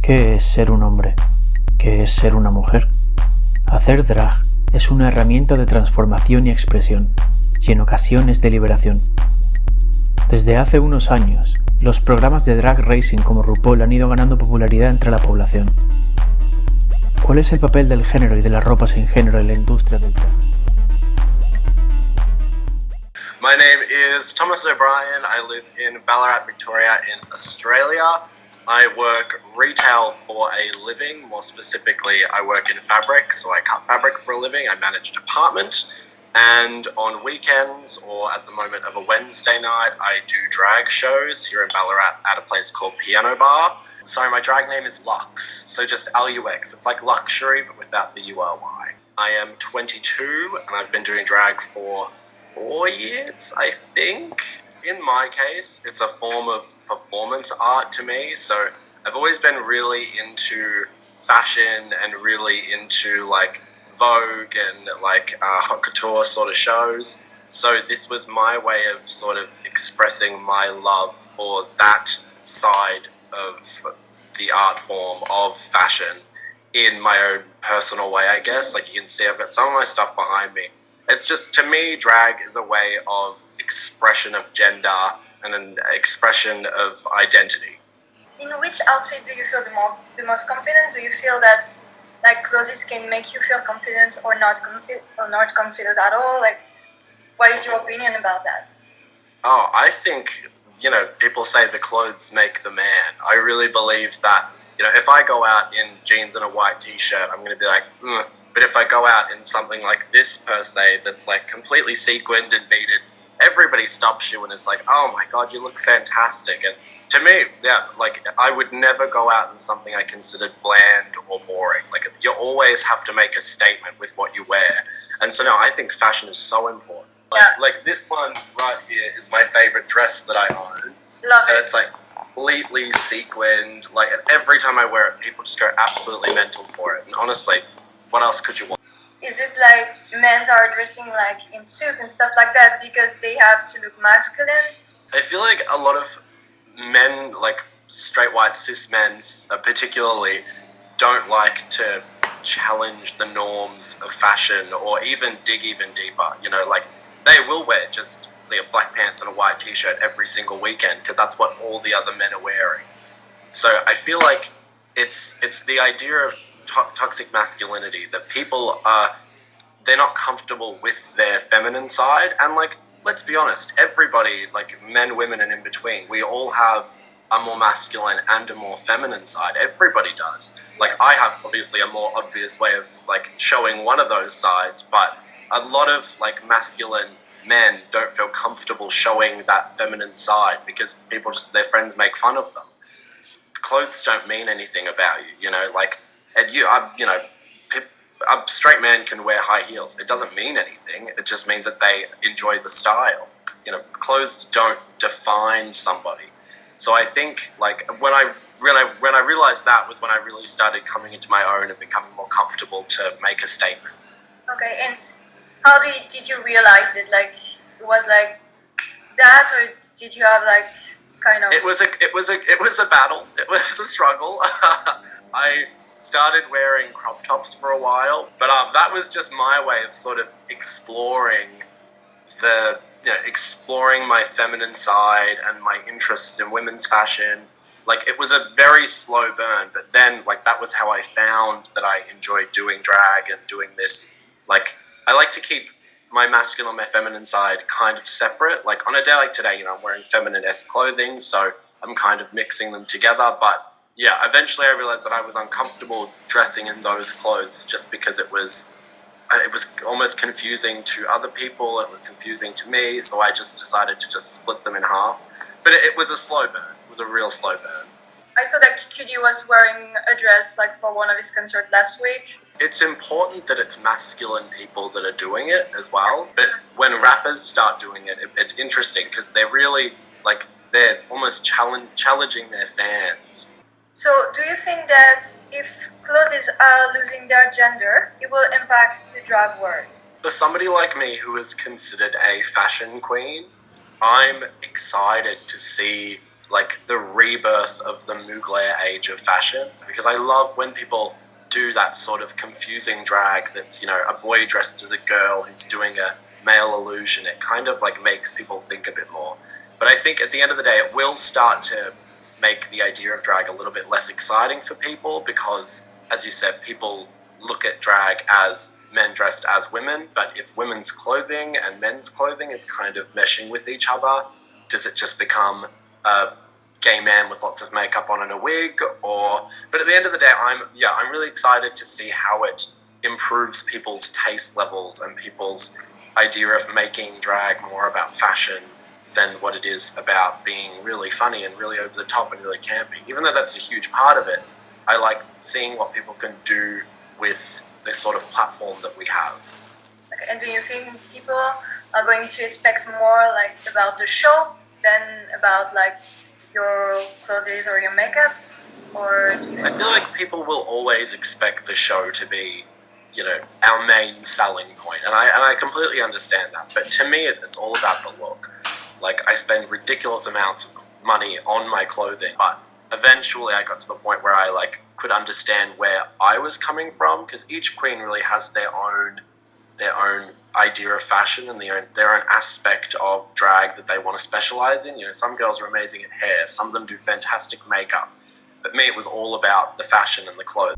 ¿Qué es ser un hombre? ¿Qué es ser una mujer? Hacer drag es una herramienta de transformación y expresión, y en ocasiones de liberación. Desde hace unos años, los programas de drag racing como RuPaul han ido ganando popularidad entre la población. ¿Cuál es el papel del género y de la ropa sin género en la industria del drag? My name is Thomas O'Brien. I live in Ballarat, Victoria in Australia. I work retail for a living. More specifically, I work in fabric, so I cut fabric for a living. I manage a department. And on weekends, or at the moment of a Wednesday night, I do drag shows here in Ballarat at a place called Piano Bar. Sorry, my drag name is Lux, so just Lux. It's like luxury, but without the ULY. I am 22, and I've been doing drag for 4 years, I think. In my case, it's a form of performance art to me, so I've always been really into fashion and really into like Vogue and like haute couture sort of shows. So this was my way of sort of expressing my love for that side of the art form of fashion in my own personal way, I guess. Like you can see, I've got some of my stuff behind me. It's just, to me, drag is a way of expression of gender and an expression of identity. In which outfit do you feel the most confident? Do you feel that like clothes can make you feel confident or not confident at all? Like, what is your opinion about that? Oh, I think, people say the clothes make the man. I really believe that, if I go out in jeans and a white t-shirt, I'm going to be like, But if I go out in something like this per se, that's like completely sequined and beaded, everybody stops you and is like, oh my God, you look fantastic. And to me, yeah, like I would never go out in something I considered bland or boring. Like you always have to make a statement with what you wear. And so no, I think fashion is so important. Like this one right here is my favorite dress that I own. Love it. And it's like completely sequined. Like every time I wear it, people just go absolutely mental for it. And honestly, what else could you want? Is it like men are dressing like in suits and stuff like that because they have to look masculine? I feel like a lot of men, like straight white cis men particularly, don't like to challenge the norms of fashion or even dig even deeper. Like they will wear just black pants and a white t-shirt every single weekend because that's what all the other men are wearing. So I feel like it's the idea of toxic masculinity, that people they're not comfortable with their feminine side. And like, let's be honest, everybody, like men, women, and in between, we all have a more masculine and a more feminine side. Everybody does. Like I have obviously a more obvious way of like showing one of those sides, but a lot of like masculine men don't feel comfortable showing that feminine side because people their friends make fun of them. Clothes don't mean anything about you, like. And a straight man can wear high heels. It doesn't mean anything. It just means that they enjoy the style. Clothes don't define somebody. So I think like when I realized that was when I really started coming into my own and becoming more comfortable to make a statement. Okay, and how did you realize it? Like it was like that, or did you have like kind of? It was a battle. It was a struggle. I started wearing crop tops for a while, but that was just my way of sort of exploring my feminine side and my interests in women's fashion. Like it was a very slow burn, but then like that was how I found that I enjoyed doing drag and doing this. Like I like to keep my masculine and my feminine side kind of separate. Like on a day like today, I'm wearing feminine-esque clothing, so I'm kind of mixing them together, but yeah, eventually I realized that I was uncomfortable dressing in those clothes just because it was almost confusing to other people. It was confusing to me, so I just decided to just split them in half. But it was a slow burn. It was a real slow burn. I saw that QD was wearing a dress like for one of his concerts last week. It's important that it's masculine people that are doing it as well. But when rappers start doing it, it's interesting because they're really like they're almost challenging their fans. So do you think that if clothes are losing their gender, it will impact the drag world? For somebody like me who is considered a fashion queen, I'm excited to see like the rebirth of the Mugler age of fashion, because I love when people do that sort of confusing drag that's, you know, a boy dressed as a girl who's doing a male illusion. It kind of like makes people think a bit more. But I think at the end of the day, it will start to make the idea of drag a little bit less exciting for people because, as you said, people look at drag as men dressed as women. But if women's clothing and men's clothing is kind of meshing with each other, does it just become a gay man with lots of makeup on and a wig? But at the end of the day, I'm really excited to see how it improves people's taste levels and people's idea of making drag more about fashion than what it is about being really funny and really over the top and really campy. Even though that's a huge part of it, I like seeing what people can do with this sort of platform that we have. Okay, and do you think people are going to expect more like about the show than about like your clothes or your makeup? Or do you I feel like people will always expect the show to be, you know, our main selling point, and I completely understand that. But to me, it's all about the look. Like, I spend ridiculous amounts of money on my clothing, but eventually I got to the point where I like could understand where I was coming from, because each queen really has their own idea of fashion and their own aspect of drag that they want to specialize in. You know, some girls are amazing at hair, some of them do fantastic makeup, but me, it was all about the fashion and the clothes.